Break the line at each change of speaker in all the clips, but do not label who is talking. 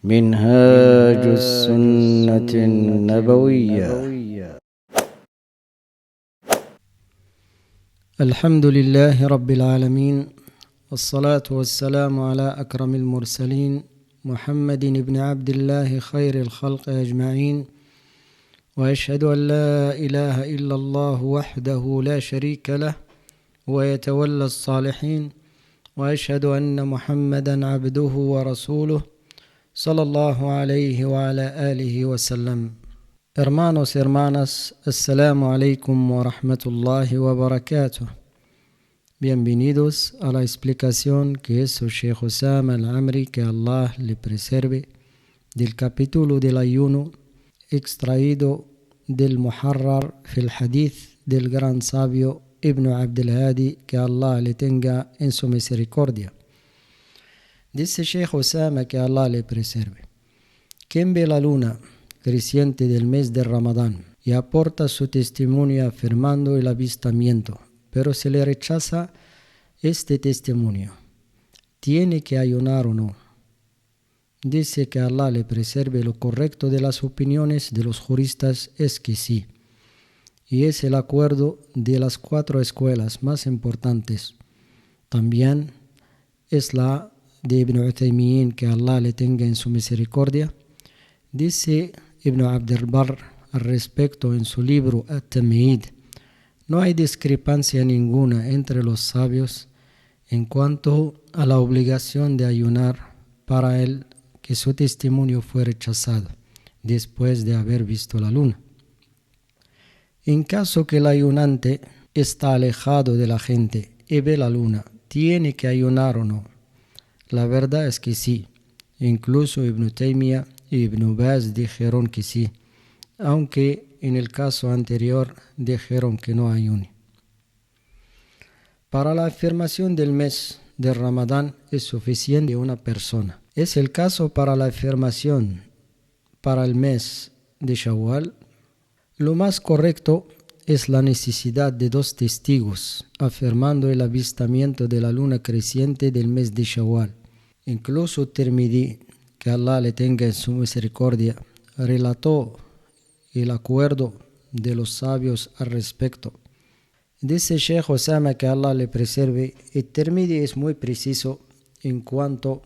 منهاج السنة النبوية.
الحمد لله رب العالمين، والصلاة والسلام على أكرم المرسلين محمد بن عبد الله خير الخلق أجمعين، وأشهد أن لا إله إلا الله وحده لا شريك له ويتولى الصالحين، وأشهد أن محمدا عبده ورسوله صلى الله عليه وعلى آله وسلم. Hermanos y hermanas, Assalamu alaikum wa rahmatullahi wa barakatuh. Bienvenidos a la explicación que hizo Sheikh Osama al-Amri, que Allah le preserve, del capítulo del ayuno extraído del Muharrar fil Hadith del gran sabio Ibn Abdul Hadi, que Allah le tenga en su misericordia. Dice Sheikh Osama, que Allah le preserve: quien ve la luna creciente del mes de Ramadán y aporta su testimonio afirmando el avistamiento, pero se le rechaza este testimonio, ¿tiene que ayunar o no? Dice que Allah le preserve. Lo correcto de las opiniones de los juristas es que sí, y es el acuerdo de las 4 escuelas más importantes. También es la de Ibn Uthaymin, que Allah le tenga en su misericordia. Dice Ibn Abd al-Barr al respecto en su libro At-Tamhid: no hay discrepancia ninguna entre los sabios en cuanto a la obligación de ayunar para el que su testimonio fue rechazado después de haber visto la luna. En caso que el ayunante está alejado de la gente y ve la luna, ¿tiene que ayunar o no? La verdad es que sí. Incluso Ibn Taymiyyah y Ibn Baz dijeron que sí, aunque en el caso anterior dijeron que no ayune. Para la afirmación del mes de Ramadán es suficiente una persona. Es el caso para la afirmación para el mes de Shawwal. Lo más correcto es la necesidad de 2 testigos afirmando el avistamiento de la luna creciente del mes de Shawwal. Incluso Tirmidhi, que Allah le tenga en su misericordia, relató el acuerdo de los sabios al respecto. Dice Sheikh Osama, que Allah le preserve, el Tirmidhi es muy preciso en cuanto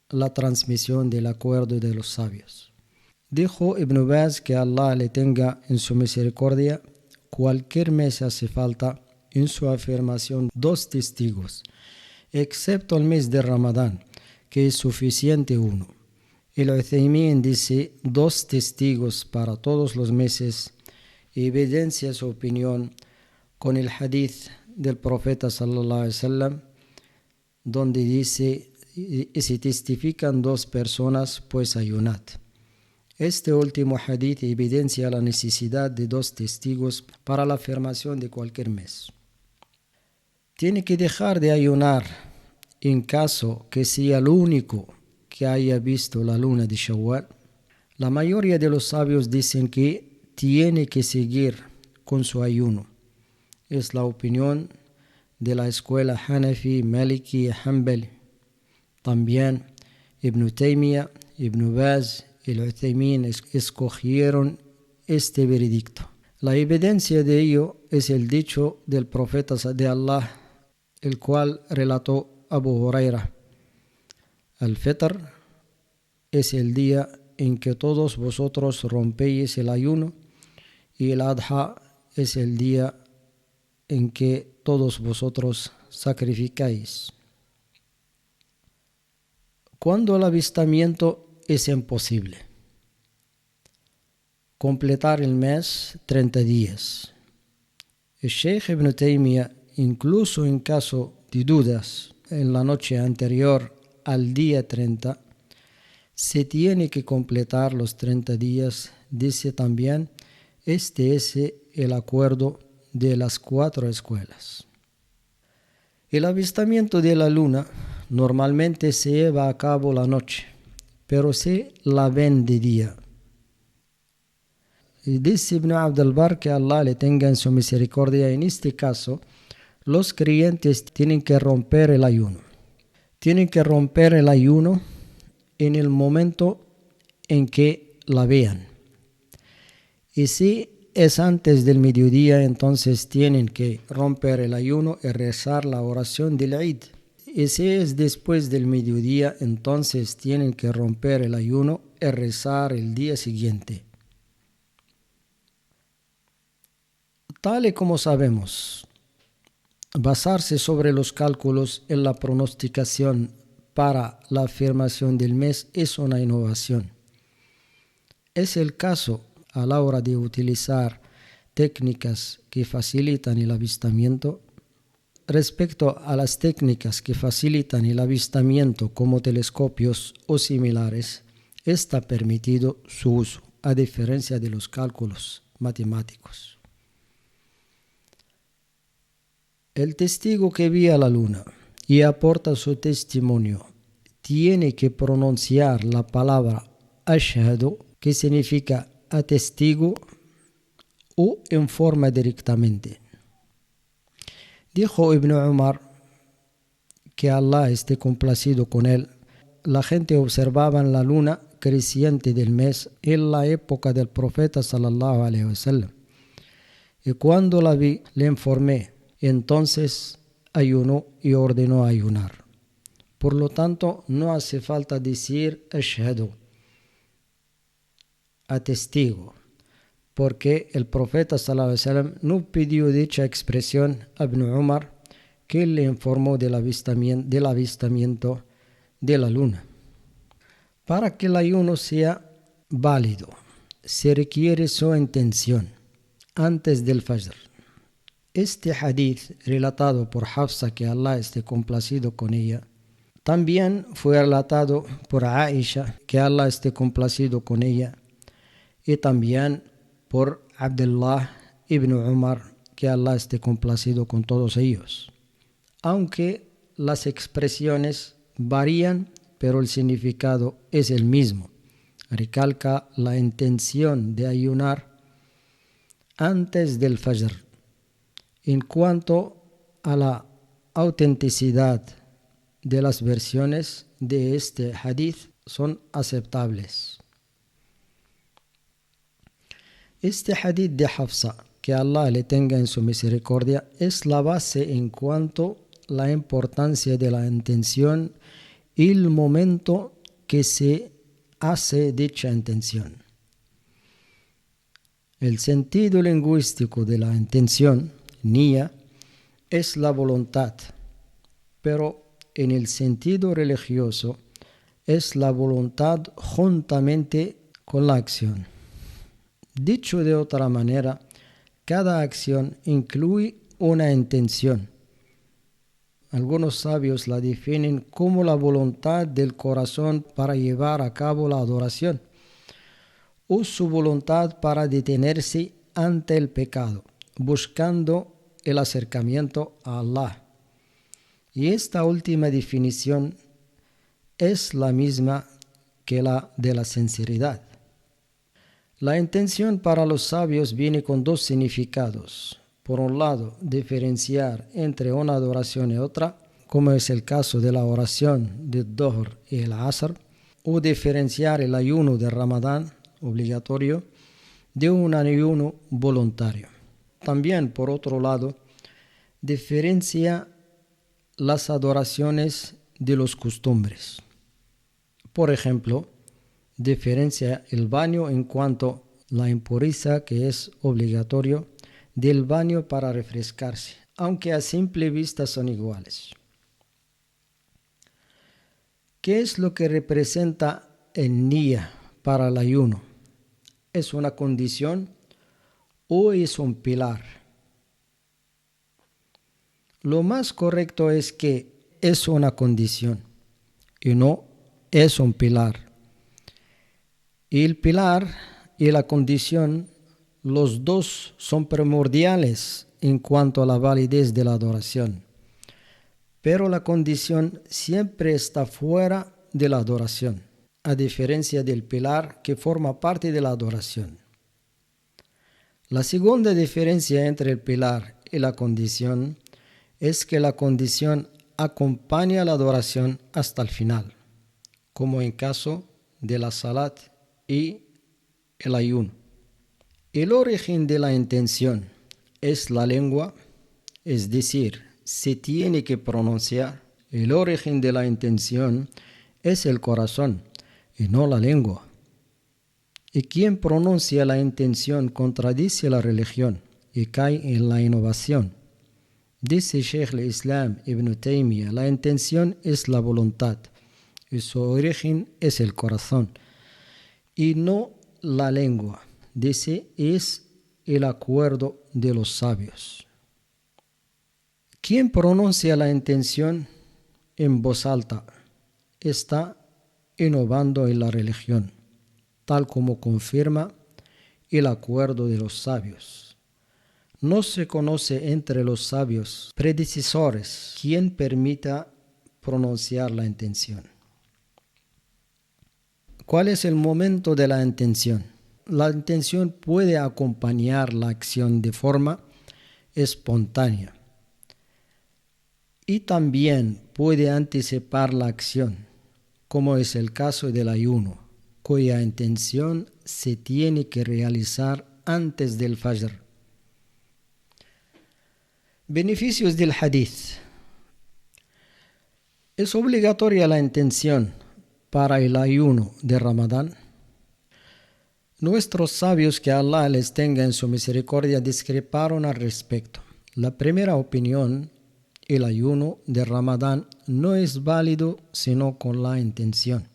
a la transmisión del acuerdo de los sabios. Dijo Ibn Baz, que Allah le tenga en su misericordia, cualquier mes hace falta en su afirmación 2 testigos, excepto el mes de Ramadán, que es suficiente uno. El Uthaymin dice 2 testigos para todos los meses, y evidencia su opinión con el hadith del profeta sallallahu alaihi wasallam, donde dice: si testifican 2 personas, pues ayunad. Este último hadith evidencia la necesidad de 2 testigos para la afirmación de cualquier mes. Tiene que dejar de ayunar en caso que sea el único que haya visto la luna de Shawwal. La mayoría de los sabios dicen que tiene que seguir con su ayuno. Es la opinión de la escuela Hanafi, Maliki y Hanbali. También Ibn Taymiyyah, Ibn Baz y el Uthaymin escogieron este veredicto. La evidencia de ello es el dicho del profeta de Allah, el cual relató Abu Huraira: Al-Fitr es el día en que todos vosotros rompéis el ayuno, y el Adha es el día en que todos vosotros sacrificáis. Cuando el avistamiento es imposible, completar el mes 30 días. El Sheikh Ibn Taymiyyah, incluso en caso de dudas en la noche anterior al día 30, se tiene que completar los 30 días. Dice también, este es el acuerdo de las 4 escuelas. El avistamiento de la luna normalmente se lleva a cabo la noche, pero se la ven de día. Y dice Ibn Abd al-Barr, que Allah le tenga en su misericordia, en este caso los creyentes tienen que romper el ayuno. Tienen que romper el ayuno en el momento en que la vean. Y si es antes del mediodía, entonces tienen que romper el ayuno y rezar la oración del Eid. Y si es después del mediodía, entonces tienen que romper el ayuno y rezar el día siguiente. Tal y como sabemos, basarse sobre los cálculos en la pronosticación para la afirmación del mes es una innovación. Es el caso a la hora de utilizar técnicas que facilitan el avistamiento. Respecto a las técnicas que facilitan el avistamiento como telescopios o similares, está permitido su uso, a diferencia de los cálculos matemáticos. El testigo que vea la luna y aporta su testimonio tiene que pronunciar la palabra ashhadu, que significa atestigo, o informa directamente. Dijo Ibn Umar, que Allah esté complacido con él, la gente observaba la luna creciente del mes en la época del profeta sallallahu alaihi wasallam. Y cuando la vi, le informé. Entonces ayunó y ordenó ayunar. Por lo tanto, no hace falta decir ashhadu, atestigo, porque el profeta sallallahu alaihi wasallam no pidió dicha expresión a Ibn Umar, que le informó del avistamiento de la luna. Para que el ayuno sea válido, se requiere su intención antes del Fajr. Este hadith, relatado por Hafsa, que Allah esté complacido con ella, también fue relatado por Aisha, que Allah esté complacido con ella, y también por Abdullah ibn Umar, que Allah esté complacido con todos ellos. Aunque las expresiones varían, pero el significado es el mismo. Recalca la intención de ayunar antes del Fajr. En cuanto a la autenticidad de las versiones de este hadith, son aceptables. Este hadith de Hafsa, que Allah le tenga en su misericordia, es la base en cuanto a la importancia de la intención y el momento que se hace dicha intención. El sentido lingüístico de la intención, niya, es la voluntad, pero en el sentido religioso es la voluntad juntamente con la acción. Dicho de otra manera, cada acción incluye una intención. Algunos sabios la definen como la voluntad del corazón para llevar a cabo la adoración, o su voluntad para detenerse ante el pecado, buscando el acercamiento a Allah. Y esta última definición es la misma que la de la sinceridad. La intención para los sabios viene con dos significados. Por un lado, diferenciar entre una adoración y otra, como es el caso de la oración del Dhuhr y el Asr, o diferenciar el ayuno de Ramadán obligatorio de un ayuno voluntario. También, por otro lado, diferencia las adoraciones de los costumbres. Por ejemplo, diferencia el baño en cuanto a la impureza, que es obligatorio, del baño para refrescarse, aunque a simple vista son iguales. ¿Qué es lo que representa el niya para el ayuno? ¿Es una condición o es un pilar? Lo más correcto es que es una condición y no es un pilar. Y el pilar y la condición, los dos son primordiales en cuanto a la validez de la adoración. Pero la condición siempre está fuera de la adoración, a diferencia del pilar que forma parte de la adoración. La segunda diferencia entre el pilar y la condición es que la condición acompaña la adoración hasta el final, como en caso de la salat y el ayuno. El origen de la intención es la lengua, es decir, se tiene que pronunciar. El origen de la intención es el corazón y no la lengua. Y quien pronuncia la intención contradice la religión y cae en la innovación. Dice Sheikh al-Islam Ibn Taymiyyah, la intención es la voluntad y su origen es el corazón y no la lengua. Dice, es el acuerdo de los sabios. Quien pronuncia la intención en voz alta está innovando en la religión, tal como confirma el acuerdo de los sabios. No se conoce entre los sabios predecesores quien permita pronunciar la intención. ¿Cuál es el momento de la intención? La intención puede acompañar la acción de forma espontánea y también puede anticipar la acción, como es el caso del ayuno, cuya intención se tiene que realizar antes del Fajr. Beneficios del hadith. ¿Es obligatoria la intención para el ayuno de Ramadán? Nuestros sabios, que Allah les tenga en su misericordia, discreparon al respecto. La primera opinión, el ayuno de Ramadán no es válido sino con la intención.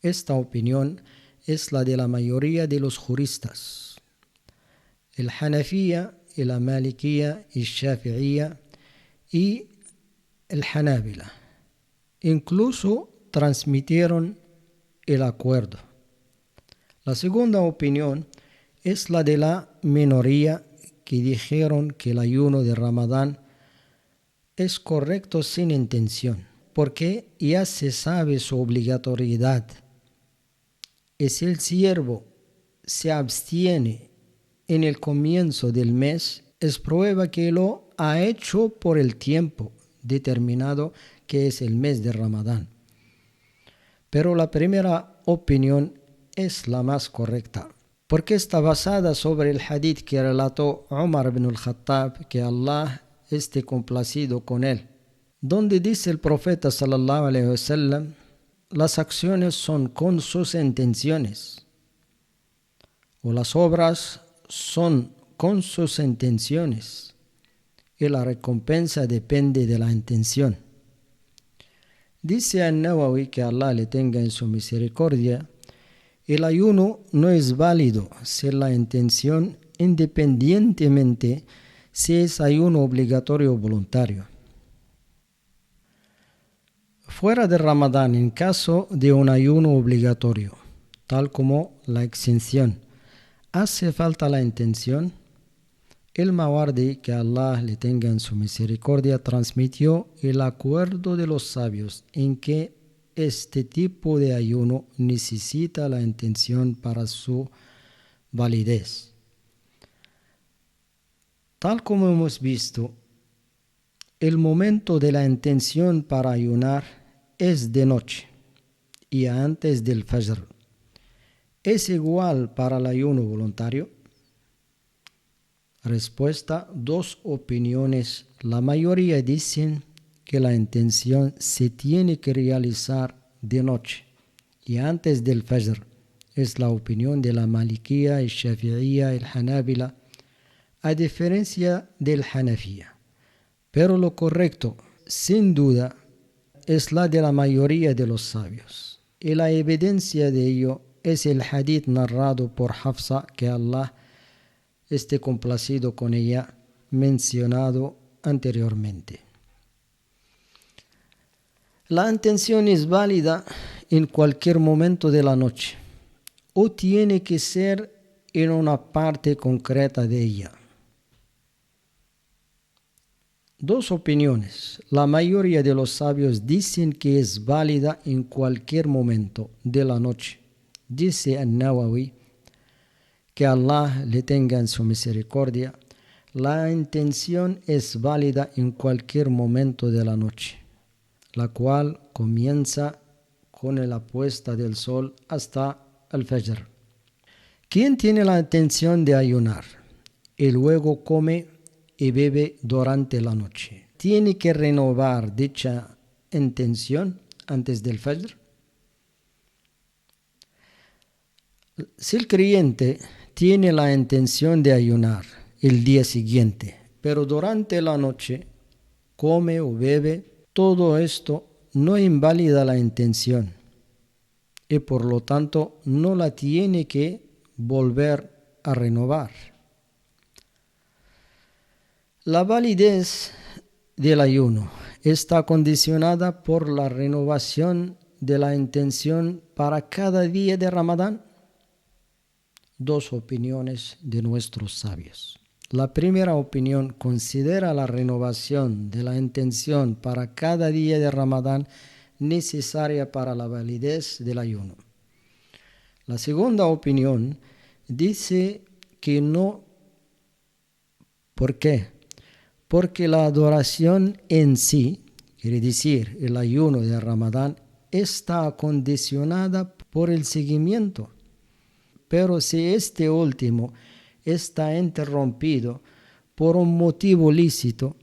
Esta opinión es la de la mayoría de los juristas. El Hanafiyya, el Malikiyya, el Shafi'iyya y el Hanabila incluso transmitieron el acuerdo. La segunda opinión es la de la minoría, que dijeron que el ayuno de Ramadán es correcto sin intención, porque ya se sabe su obligatoriedad. Y si el siervo se abstiene en el comienzo del mes, es prueba que lo ha hecho por el tiempo determinado, que es el mes de Ramadán. Pero la primera opinión es la más correcta, porque está basada sobre el hadith que relató Umar ibn al-Khattab, que Allah esté complacido con él, donde dice el profeta sallallahu alaihi wasallam, las acciones son con sus intenciones, o las obras son con sus intenciones, y la recompensa depende de la intención. Dice An-Nawawi, que Allah le tenga en su misericordia, el ayuno no es válido sin la intención, independientemente si es ayuno obligatorio o voluntario. Fuera de Ramadán, en caso de un ayuno obligatorio, tal como la exención, ¿hace falta la intención? El Mawardi, que Allah le tenga en su misericordia, transmitió el acuerdo de los sabios en que este tipo de ayuno necesita la intención para su validez. Tal como hemos visto, el momento de la intención para ayunar es de noche y antes del Fajr. ¿Es igual para el ayuno voluntario? Respuesta: dos opiniones. La mayoría dicen que la intención se tiene que realizar de noche y antes del Fajr. Es la opinión de la Malikiyya, el Shafi'iyya, el Hanabila, a diferencia del Hanafiyya. Pero lo correcto, sin duda, es la de la mayoría de los sabios. Y la evidencia de ello es el hadith narrado por Hafsa, que Allah esté complacido con ella, mencionado anteriormente. La intención es válida en cualquier momento de la noche, o tiene que ser en una parte concreta de ella. Dos opiniones. La mayoría de los sabios dicen que es válida en cualquier momento de la noche. Dice An-Nawawi, que Allah le tenga en su misericordia, la intención es válida en cualquier momento de la noche, la cual comienza con la puesta del sol hasta el Fajr. ¿Quién tiene la intención de ayunar y luego come y bebe durante la noche? ¿Tiene que renovar dicha intención antes del Fajr? Si el creyente tiene la intención de ayunar el día siguiente, pero durante la noche come o bebe, todo esto no invalida la intención y por lo tanto no la tiene que volver a renovar. La validez del ayuno está condicionada por la renovación de la intención para cada día de Ramadán. Dos opiniones de nuestros sabios. La primera opinión considera la renovación de la intención para cada día de Ramadán necesaria para la validez del ayuno. La segunda opinión dice que no. ¿Por qué? Porque la adoración en sí, quiere decir el ayuno de Ramadán, está condicionada por el seguimiento. Pero si este último está interrumpido por un motivo lícito,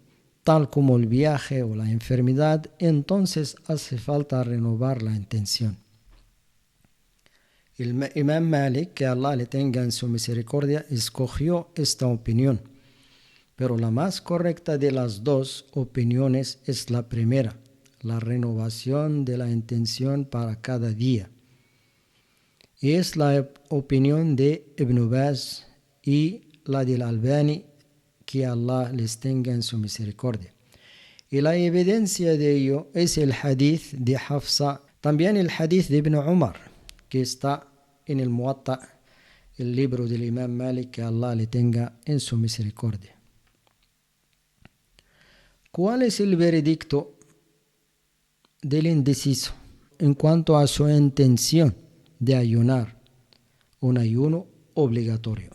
tal como el viaje o la enfermedad, entonces hace falta renovar la intención. El Imam Malik, que Allah le tenga en su misericordia, escogió esta opinión. Pero la más correcta de las dos opiniones es la primera, la renovación de la intención para cada día. Y es la opinión de Ibn Baz y la del Albani, que Allah les tenga en su misericordia. Y la evidencia de ello es el hadith de Hafsa, también el hadith de Ibn Umar, que está en el Muwatta, el libro del Imam Malik, que Allah le tenga en su misericordia. ¿Cuál es el veredicto del indeciso en cuanto a su intención de ayunar? Un ayuno obligatorio.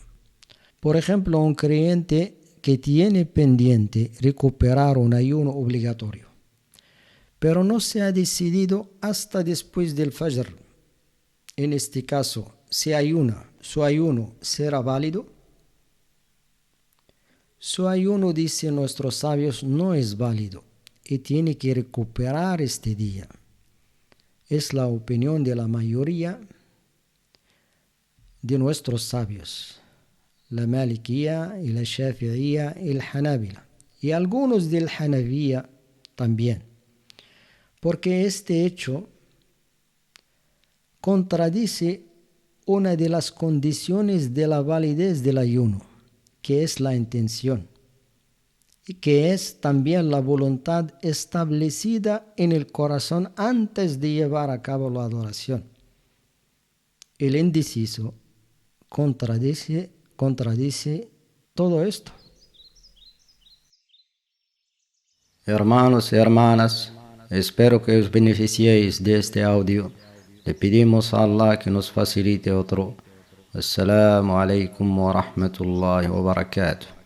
Por ejemplo, un creyente que tiene pendiente recuperar un ayuno obligatorio, pero no se ha decidido hasta después del Fajr. En este caso, si ayuna, ¿su ayuno será válido? Su ayuno, dicen nuestros sabios, no es válido y tiene que recuperar este día. Es la opinión de la mayoría de nuestros sabios, la Malikía y la Shafi'ía y el Hanabila, y algunos del Hanafía también, porque este hecho contradice una de las condiciones de la validez del ayuno, que es la intención, y que es también la voluntad establecida en el corazón antes de llevar a cabo la adoración. El indeciso contradice todo esto.
Hermanos y hermanas, espero que os beneficiéis de este audio. Le pedimos a Allah que nos facilite otro. Assalamu alaikum wa rahmatullahi wa barakatuh.